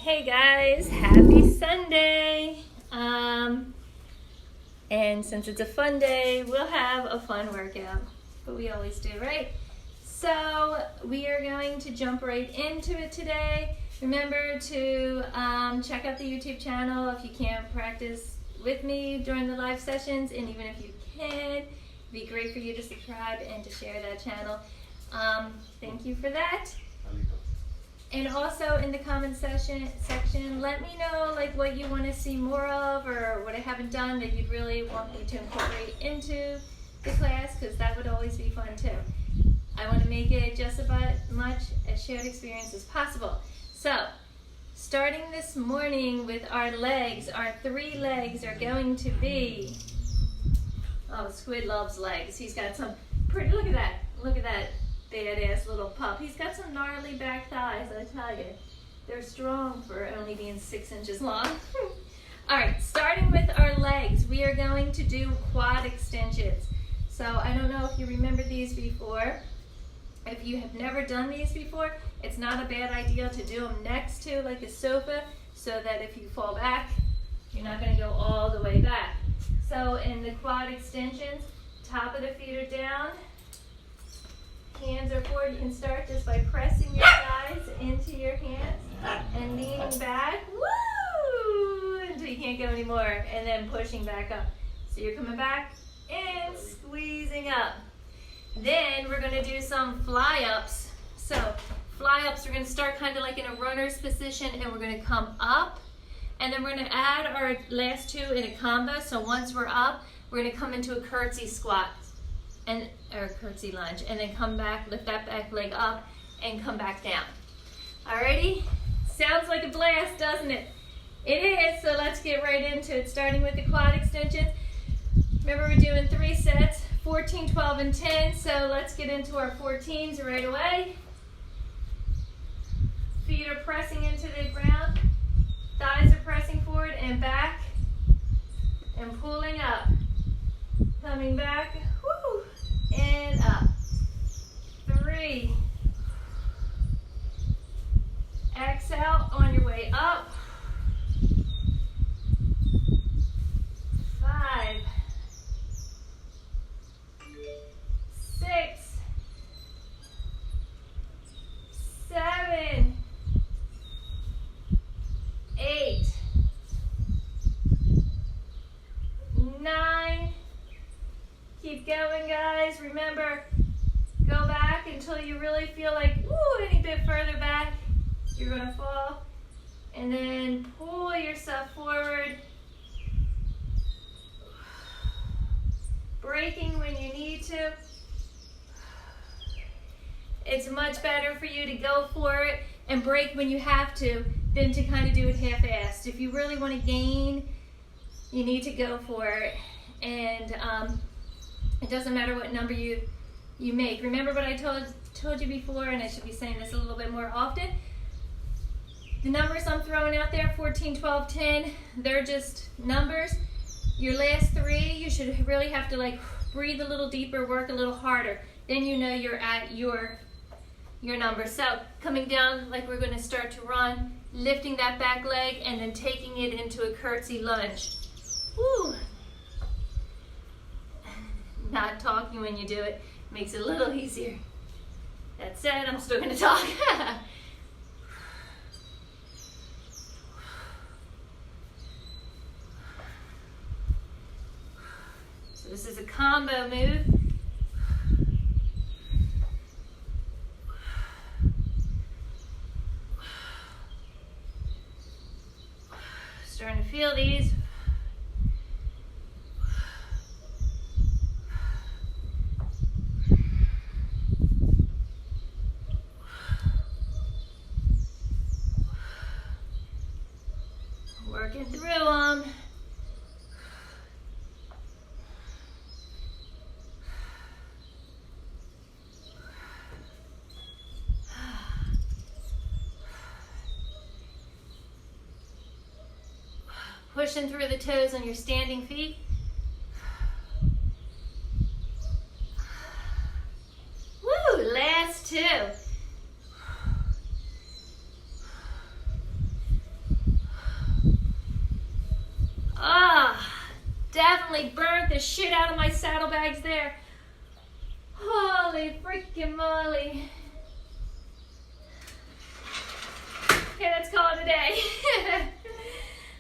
Hey guys, happy Sunday. And since it's a fun day, we'll have a fun workout, but we always do, right? So we are going to jump right into it today. Remember to check out the YouTube channel if you can't practice with me during the live sessions, and even if you can, it'd be great for you to subscribe and to share that channel. Thank you for that. And also in the comment section, let me know like what you want to see more of, or what I haven't done that you'd really want me to incorporate into the class, because that would always be fun too. I want to make it just about much a shared experience as possible. So, starting this morning with our legs, our 3 legs are going to be, oh, Squid loves legs. He's got some pretty, look at that badass little pup. He's got some gnarly back thighs, I tell you. They're strong for only being 6 inches long. All right, starting with our legs, we are going to do quad extensions. So I don't know if you remember these before. If you have never done these before, it's not a bad idea to do them next to like a sofa, so that if you fall back, you're not going to go all the way back. So in the quad extensions, top of the feet are down, hands are forward. You can start just by pressing your thighs into your hands and leaning back, woo, until you can't go anymore, and then pushing back up. So you're coming back and squeezing up. Then we're going to do some fly-ups. So fly-ups, we're going to start kind of like in a runner's position, and we're going to come up, and then we're going to add our last 2 in a combo. So once we're up, we're going to come into a curtsy squat, or curtsy lunge, and then come back, lift that back leg up, and come back down. Alrighty? Sounds like a blast, doesn't it? It is, so let's get right into it, starting with the quad extensions. Remember, we're doing 3 sets, 14, 12, and 10, so let's get into our 14s right away. Feet are pressing into the ground, thighs are pressing forward and back, and pulling up. Coming back, whoo, and up. 3. Exhale on your way up. 5. 6. 7. 8. 9. Keep going, guys. Remember, go back until you really feel like, ooh, any bit further back, you're going to fall. And then pull yourself forward. Braking when you need to. It's much better for you to go for it and brake when you have to than to kind of do it half-assed. If you really want to gain, you need to go for it. And it doesn't matter what number you make. Remember what I told you before, and I should be saying this a little bit more often. The numbers I'm throwing out there, 14, 12, 10, they're just numbers. Your last 3, you should really have to like breathe a little deeper, work a little harder. Then you know you're at your number. So coming down like we're going to start to run, lifting that back leg, and then taking it into a curtsy lunge. Woo! Not talking when you do it makes it a little easier. That said, I'm still going to talk. So this is a combo move. Starting to feel these. Working through them. Pushing through the toes on your standing feet. Woo, last 2. definitely burnt the shit out of my saddlebags there. Holy freaking moly. Okay, let's call it a day.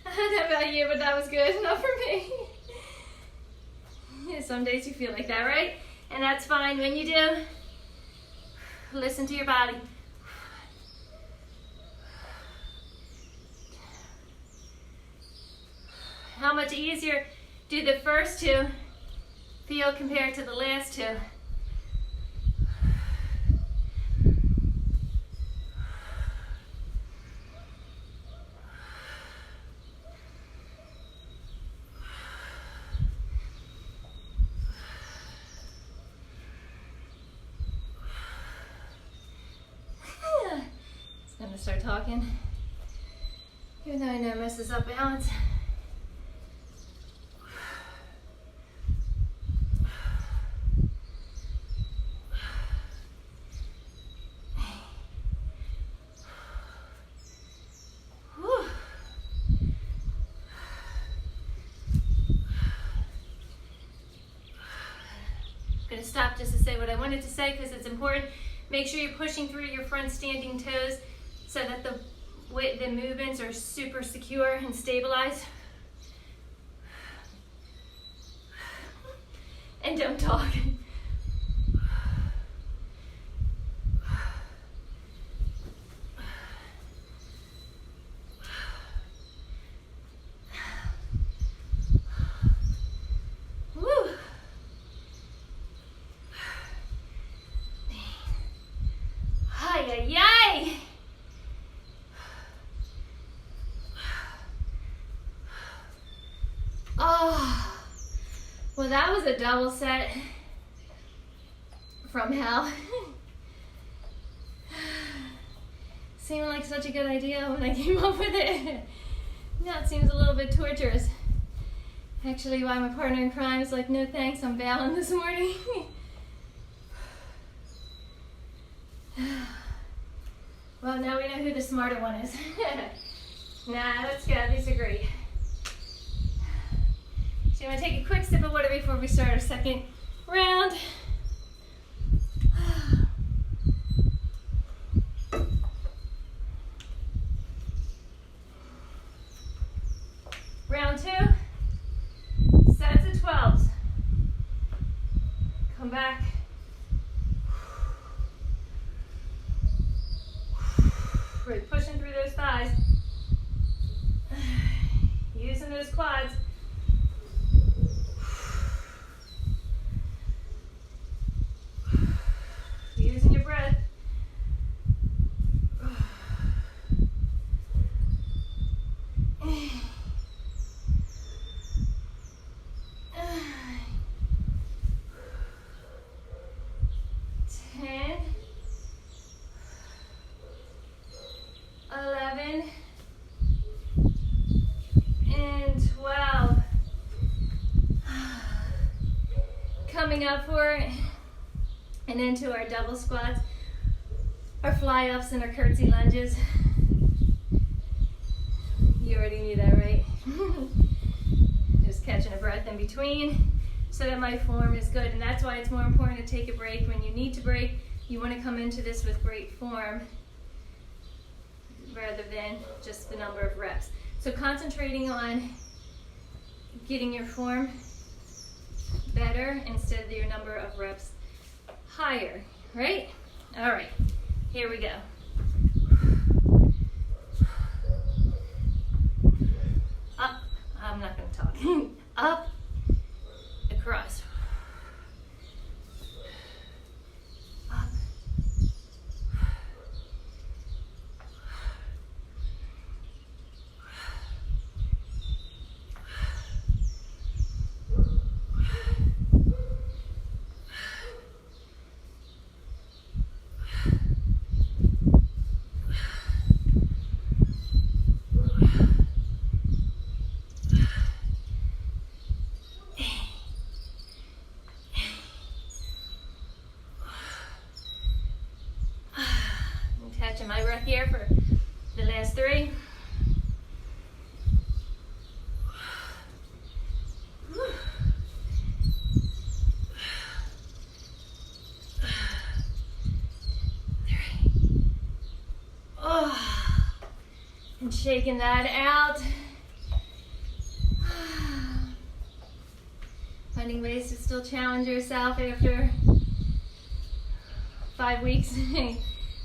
I don't know about you, but that was good. Not for me. Some days you feel like that, right? And that's fine. When you do, listen to your body. How much easier do the first two feel compared to the last two? I'm gonna start talking, even though I know it messes up balance. I'm gonna stop just to say what I wanted to say because it's important. Make sure you're pushing through your front standing toes so that the movements are super secure and stabilized. And don't talk. Yay! Oh, well, that was a double set from hell. Seemed like such a good idea when I came up with it. Now it seems a little bit torturous. Actually, why my partner in crime is like, no thanks, I'm bailing this morning. Well, now we know who the smarter one is. Nah, let's go. These are great. So I'm going to take a quick sip of water before we start our second round. Round 2, sets of 12s. Come back. We're pushing through those thighs, using those quads. Using your breath. Coming up for it, and into our double squats, our fly ups, and our curtsy lunges. You already knew that, right? Just catching a breath in between so that my form is good, and that's why it's more important to take a break. When you need to break, you want to come into this with great form rather than just the number of reps. So concentrating on getting your form better instead of your number of reps higher, right? All right, here we go. Up, I'm not gonna talk. Up, across. Up. And shaking that out. Finding ways to still challenge yourself after 5 weeks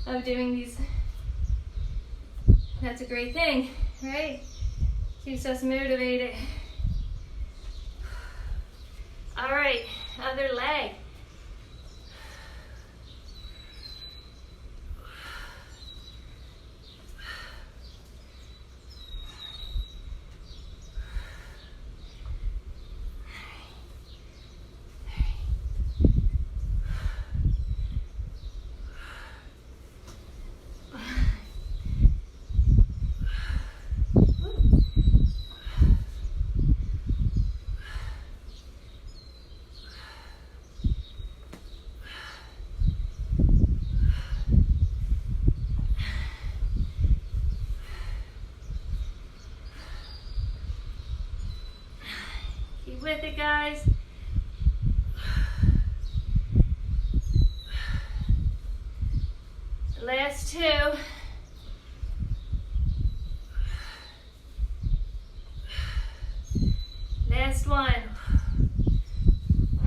of doing these. That's a great thing, right? Keeps us motivated. All right, other leg. Keep with it, guys. Last 2. Last 1.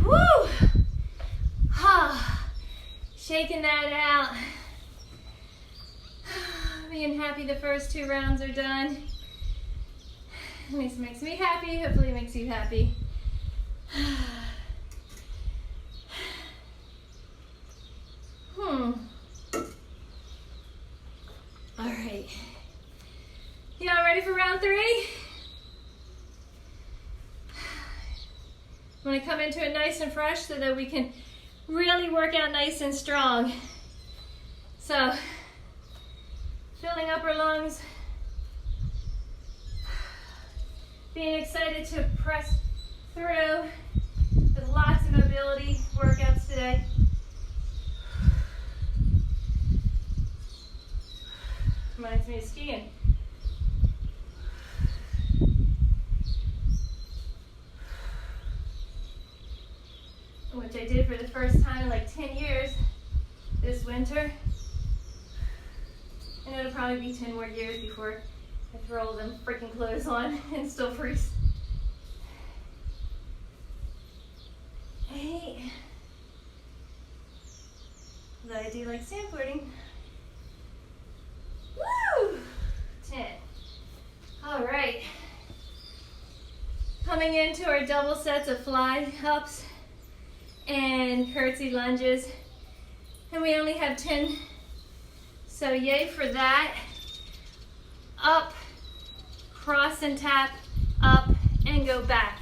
Woo! Shaking that out. Being happy the first 2 rounds are done. This makes me happy. Hopefully it makes you happy. All right. Y'all ready for round 3? I'm gonna come into it nice and fresh so that we can really work out nice and strong. So, filling up our lungs, being excited to press through with lots of mobility workouts today. Reminds me of skiing. Which I did for the first time in like 10 years this winter. And it'll probably be 10 more years before I throw all them freaking clothes on and still freeze. 8. Though I do like sandboarding. Woo! 10. All right. Coming into our double sets of fly ups and curtsy lunges. And we only have 10. So yay for that. Up, cross and tap, up and go back.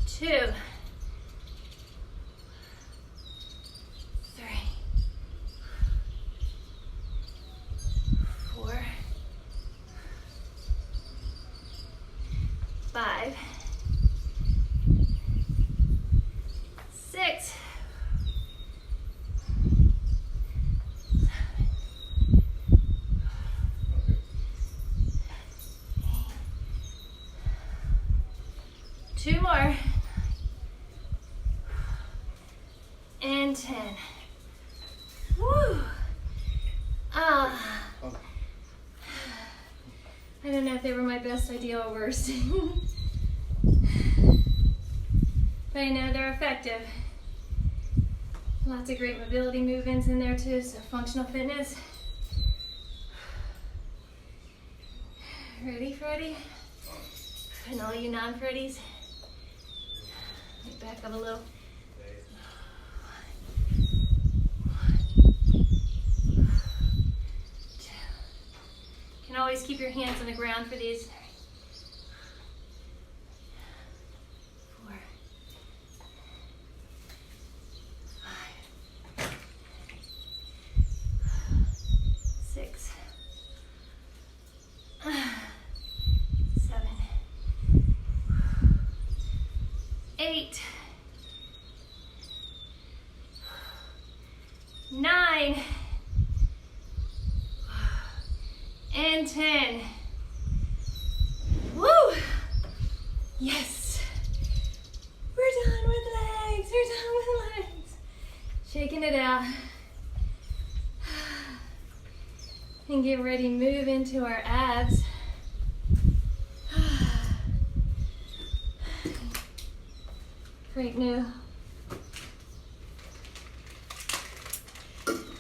2. 3. 4. 5. 6. 2 more. And 10. Woo! I don't know if they were my best idea or worst. But I know they're effective. Lots of great mobility movements in there too, so functional fitness. Ready, Freddie? And all you non-Freddies, back up a little. 1, 2. You can always keep your hands on the ground for these. 4, 5, 6, 7, 8, 9, and 10. Woo! Yes! We're done with legs. We're done with legs. Shaking it out. And get ready to move into our abs. Great new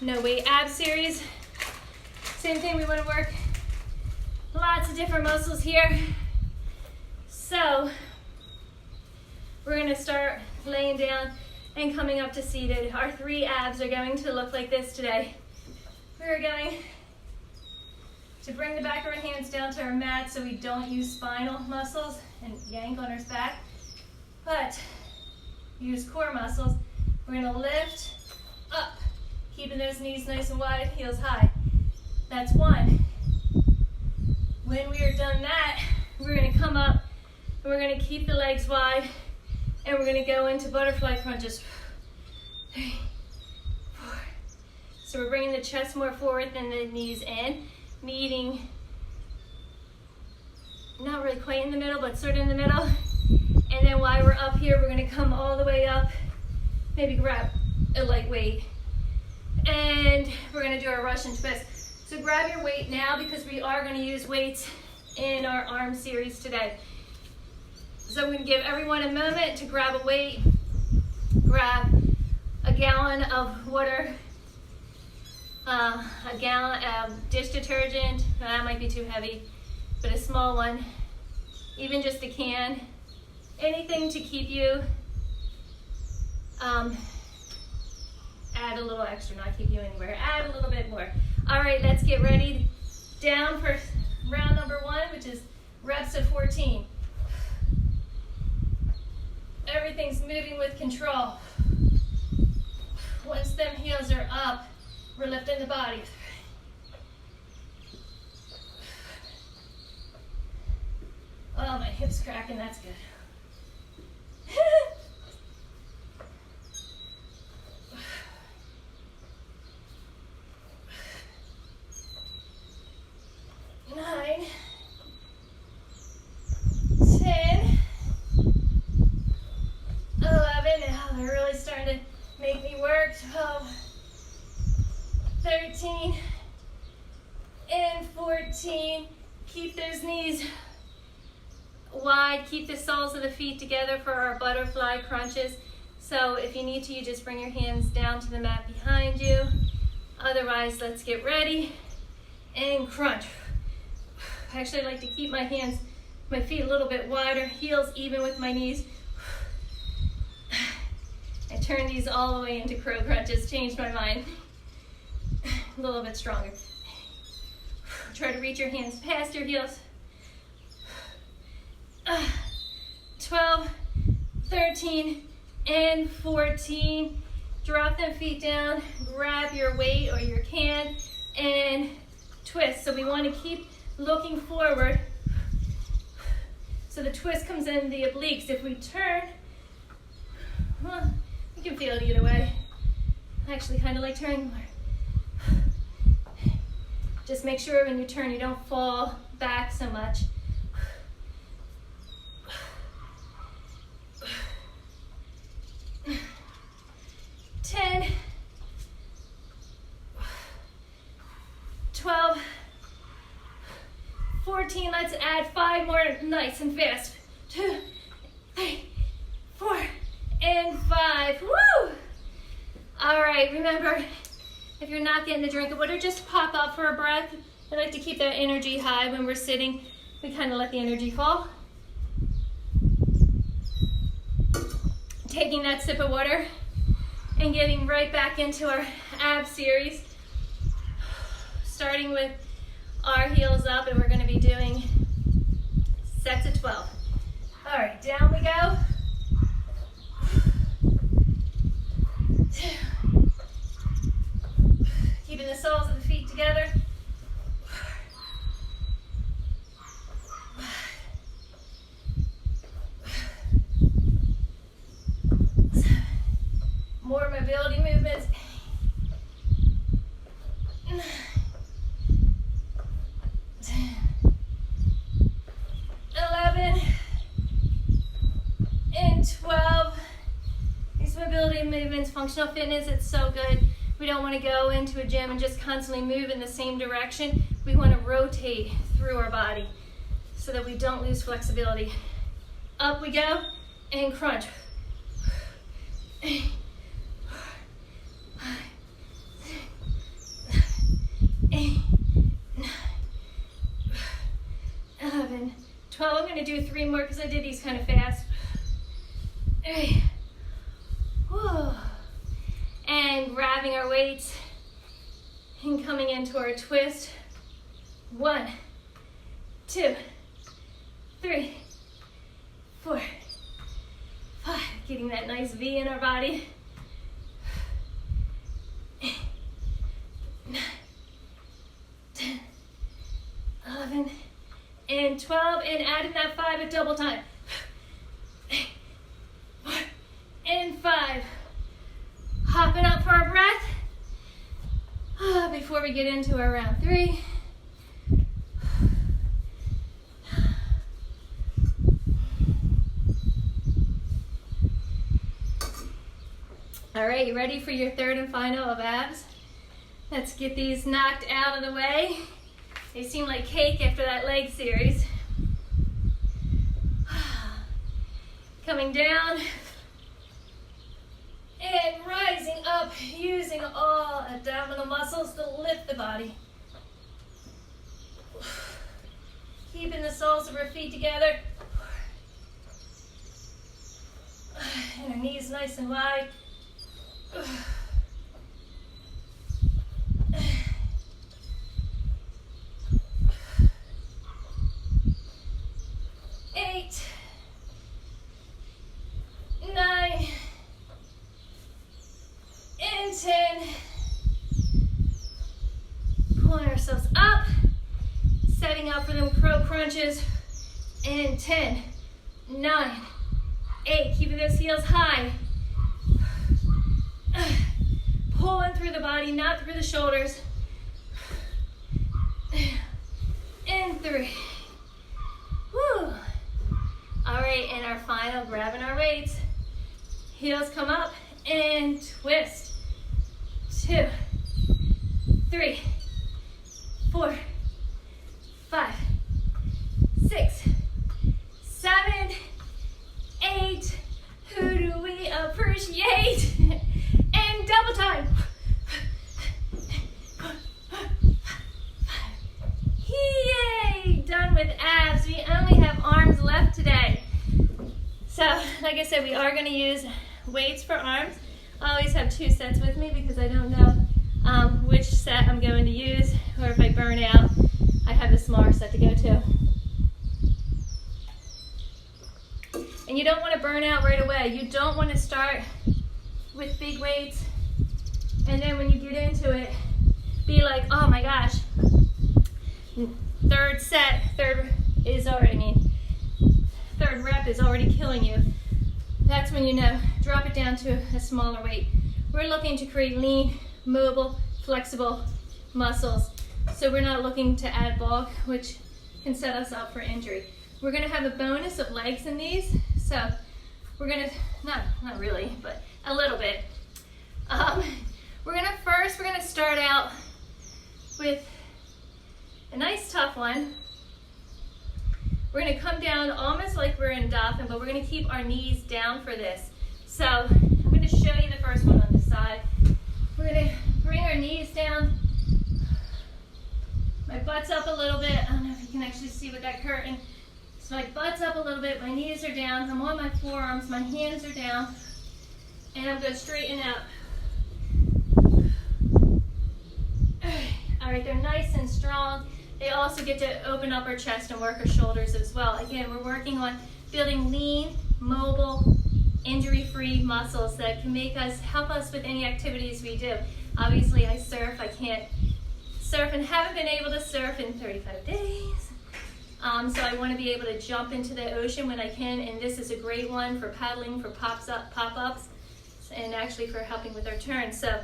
no weight ab series. Same thing, we want to work lots of different muscles here. So we're going to start laying down and coming up to seated. Our 3 abs are going to look like this today. We're going to bring the back of our hands down to our mat so we don't use spinal muscles and yank on our back, but use core muscles. We're going to lift up, keeping those knees nice and wide, heels high. That's 1. When we are done that, we're going to come up and we're going to keep the legs wide and we're going to go into butterfly crunches. 3, 4. So we're bringing the chest more forward than the knees in, meeting not really quite in the middle, but sort of in the middle. And then while we're up here, we're going to come all the way up, maybe grab a light weight, and we're going to do our Russian twist. So grab your weight now because we are going to use weights in our arm series today. So I'm going to give everyone a moment to grab a weight, grab a gallon of water, a gallon of dish detergent. That might be too heavy, but a small one, even just a can. Anything to keep you, add a little extra, not keep you anywhere, add a little bit more. All right, let's get ready. Down for round number 1, which is reps of 14. Everything's moving with control. Once them heels are up, we're lifting the body. Oh, my hips cracking, that's good. 9, 10, 11, now they're really starting to make me work. 12, 13, and 14. Keep those knees wide, keep the soles of the feet together for our butterfly crunches. So if you need to, you just bring your hands down to the mat behind you. Otherwise, let's get ready and crunch. I actually like to keep my feet a little bit wider, heels even with my knees. I turned these all the way into crow crunches, changed my mind. A little bit stronger. Try to reach your hands past your heels. 12, 13, and 14. Drop them feet down, grab your weight or your can, and twist. So we want to keep looking forward. So the twist comes in the obliques. If we turn, well, you can feel it either way. I actually kind of like turning more. Just make sure when you turn, you don't fall back so much. 10, 12, 14, let's add 5 more, nice and fast. 2, 3, 4, and 5, woo! All right, remember, if you're not getting a drink of water, just pop up for a breath. I like to keep that energy high when we're sitting. We kind of let the energy fall. Taking that sip of water and getting right back into our ab series. Starting with our heels up, and we're going to be doing sets of 12. All right, down we go. 2. Keeping the soles of the feet together. 5. More mobility movements. 9, 10, 11, and 12. These mobility movements, functional fitness, it's so good We don't want to go into a gym and just constantly move in the same direction. We want to rotate through our body so that we don't lose flexibility. Up we go, and crunch. 8, 9, 11, 12. I'm going to do 3 more because I did these kind of fast. And grabbing our weights and coming into our twist. 1, 2, 3, 4, 5. Getting that nice V in our body. 8, 9, 10, 11, and 12, and adding that 5 at double time. 8, 4, and 5. Hopping up for our breath before we get into our round 3. All right, you ready for your third and final of abs? Let's get these knocked out of the way. They seem like cake after that leg series. Coming down and rising up, using all abdominal muscles to lift the body. Keeping the soles of our feet together. And our knees nice and wide. 8, 9, and 10. Pulling ourselves up, setting up for them crow crunches. And 10, 9, 8. Keeping those heels high. Pulling through the body, not through the shoulders. And 3. Woo. All right, and our final, grabbing our weights. Heels come up and twist. 2, 3, 4, 5, 6, 7, 8. Who do we appreciate? And double time. Yay! Done with abs. We only have arms left today. So, like I said, we are going to use weights for arms. I always have 2 sets with me because I don't know which set I'm going to use, or if I burn out, I have the smaller set to go to. And you don't want to burn out right away. You don't want to start with big weights, and then when you get into it, be like, oh my gosh, third rep is already killing you. That's when you know, drop it down to a smaller weight. We're looking to create lean, mobile, flexible muscles. So we're not looking to add bulk, which can set us up for injury. We're gonna have a bonus of legs in these. So we're gonna, not really, but a little bit. We're gonna start out with a nice tough one. We're gonna come down almost like we're in dolphin, but we're gonna keep our knees down for this. So I'm gonna show you the first one on this side. We're gonna bring our knees down. My butt's up a little bit. I don't know if you can actually see with that curtain. So my butt's up a little bit, my knees are down, I'm on my forearms, my hands are down, and I'm gonna straighten out. All right, they're nice and strong. They also get to open up our chest and work our shoulders as well. Again, we're working on building lean, mobile, injury-free muscles that can help us with any activities we do. Obviously, I surf. I can't surf and haven't been able to surf in 35 days. So I want to be able to jump into the ocean when I can, and this is a great one for paddling, for pop-ups, and actually for helping with our turns. So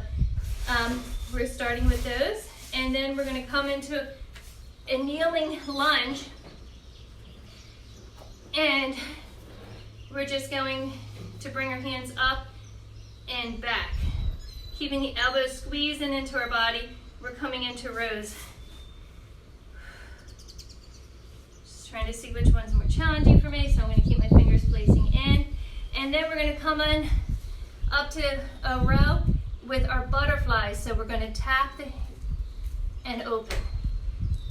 we're starting with those, and then we're going to come into a kneeling lunge, and we're just going to bring our hands up and back, Keeping the elbows squeezing into our body. We're coming into rows. Just trying to see which one's more challenging for me, so I'm going to keep my fingers placing in. And then we're going to come on up to a row with our butterflies. So we're going to tap and open.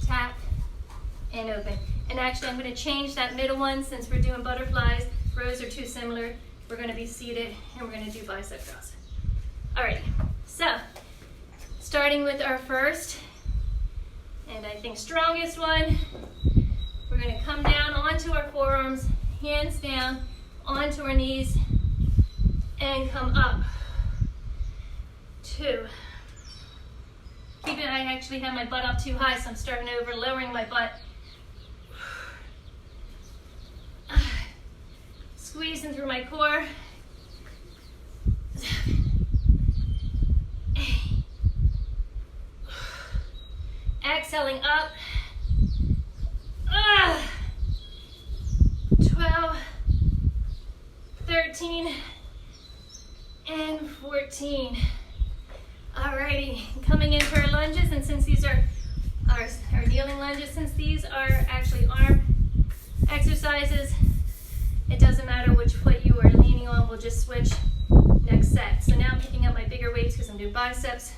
Tap and open. And actually I'm going to change that middle one since we're doing butterflies. Rows are too similar. We're going to be seated and we're going to do bicep curls. Alright, so starting with our first and I think strongest one, we're going to come down onto our forearms, hands down, onto our knees, and come up. 2. Keep it, I actually have my butt up too high, so I'm starting over, lowering my butt. Squeezing through my core. 7, 8. Exhaling up. 12, 13, and 14. Alrighty, coming into our lunges, and since these are our kneeling lunges, since these are actually arm exercises, it doesn't matter which foot you are leaning on, we'll just switch next set. So now I'm picking up my bigger weights because I'm doing biceps.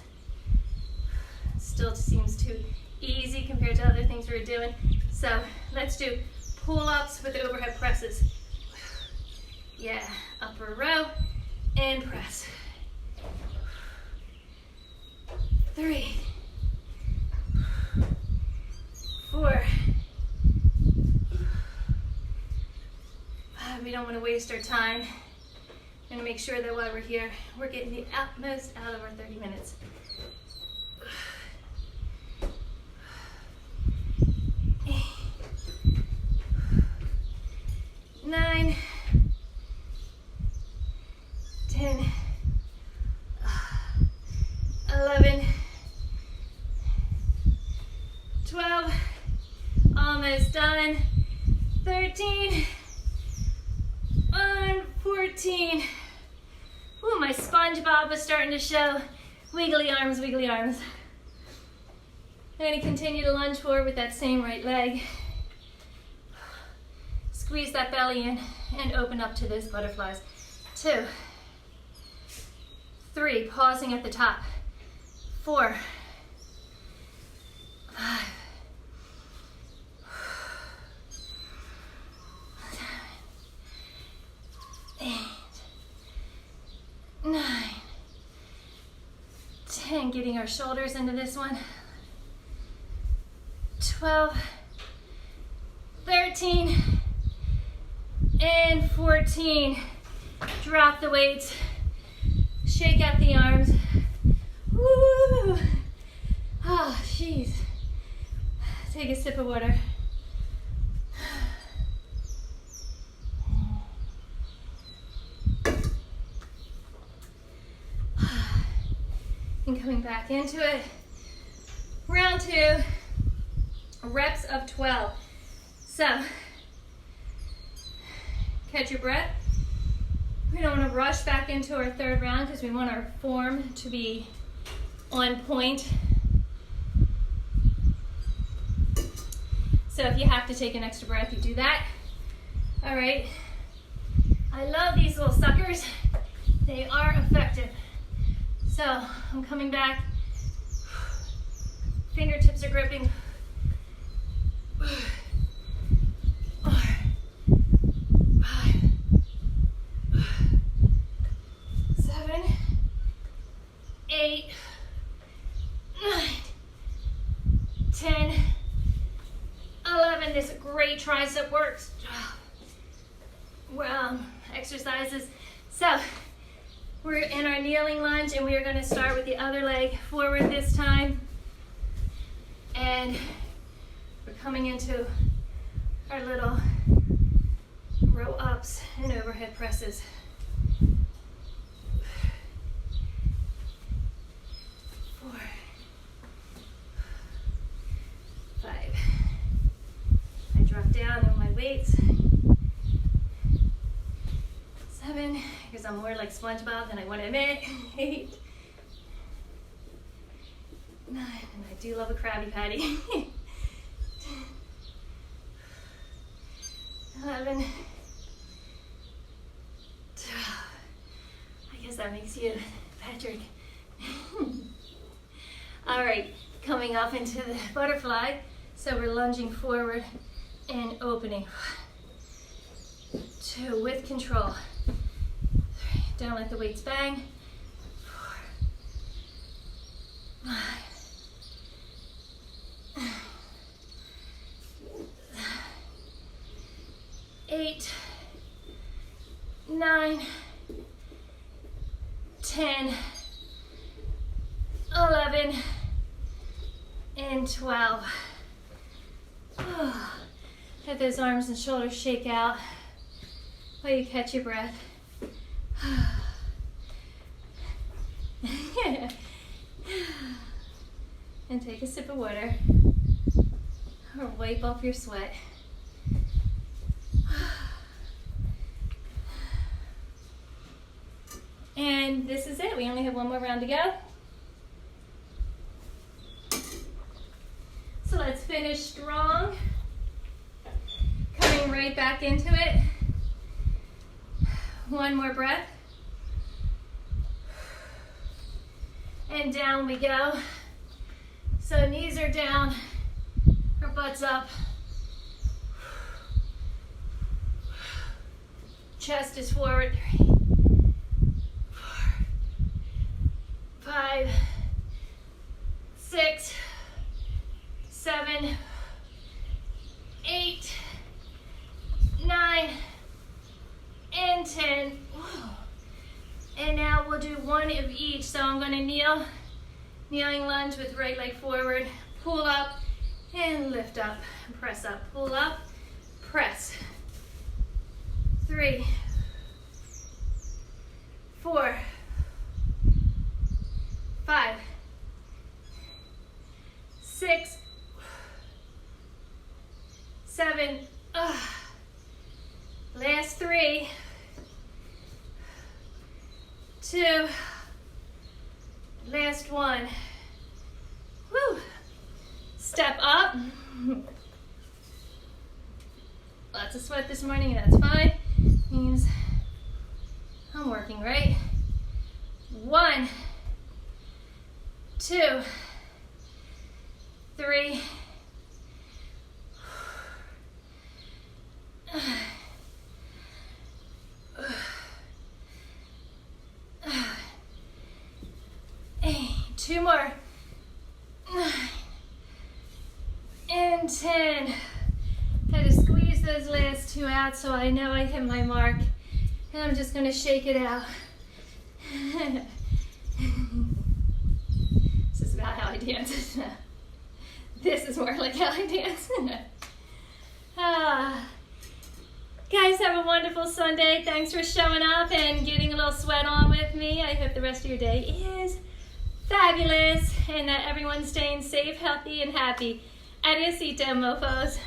Still seems too easy compared to other things we were doing. So let's do pull-ups with overhead presses. Yeah, upper row and press. 3, 4, 5. We don't want to waste our time. We're going to make sure that while we're here, we're getting the utmost out of our 30 minutes. 8, 9, 10, 11, 12, almost done, 13, and 14. Ooh, my SpongeBob was starting to show. Wiggly arms, wiggly arms. I'm going to continue to lunge forward with that same right leg. Squeeze that belly in and open up to those butterflies. 2, 3, pausing at the top. 4, 5, 8, 9, 10. Getting our shoulders into this one. 12, 13, and 14. Drop the weights. Shake out the arms. Woo! Oh, jeez. Take a sip of water. And coming back into it. Round 2, reps of 12. So, catch your breath. We don't want to rush back into our 3rd round because we want our form to be on point. So if you have to take an extra breath, you do that. All right. I love these little suckers. They are effective. So I'm coming back. Fingertips are gripping. 4, 5, 7, 8, 9, 10, 11. This great tricep works. Exercises. So we're in our kneeling lunge and we are going to start with the other leg forward this time. And we're coming into our little row ups and overhead presses. 4, 5. I drop down on my weights. 7, because I'm more like SpongeBob than I want to admit. 8, 9, and I do love a Krabby Patty. 11, 12. I guess that makes you Patrick. All right, coming up into the butterfly. So we're lunging forward and opening. 2, with control. 3, don't let the weights bang. 4, 5, 8, 9, 10, 11, and 12. Oh, let those arms and shoulders shake out while you catch your breath. And take a sip of water or wipe off your sweat. And this is it. We only have one more round to go. So let's finish strong. Coming right back into it. One more breath. And down we go. So knees are down, our butts up. Chest is forward. 3, 4, 5, 6, 7, 8, 9, and 10. Whoa. And now we'll do one of each. So I'm going to kneel, kneeling lunge with right leg forward, pull up, and lift up, press up, pull up, press. 3, 4, 5, 6, 7, last 3, 2, last 1. Woo. Step up. Lots of sweat this morning, and that's fine. Means I'm working, right? 1, 2, 3, 2 more. 9 and 10. Had to squeeze those last 2 out so I know I hit my mark. And I'm just going to shake it out. This is about how I dance. This is more like how I dance. Guys, have a wonderful Sunday. Thanks for showing up and getting a little sweat on with me. I hope the rest of your day is fabulous and that everyone's staying safe, healthy, and happy. Adiosito, mofos.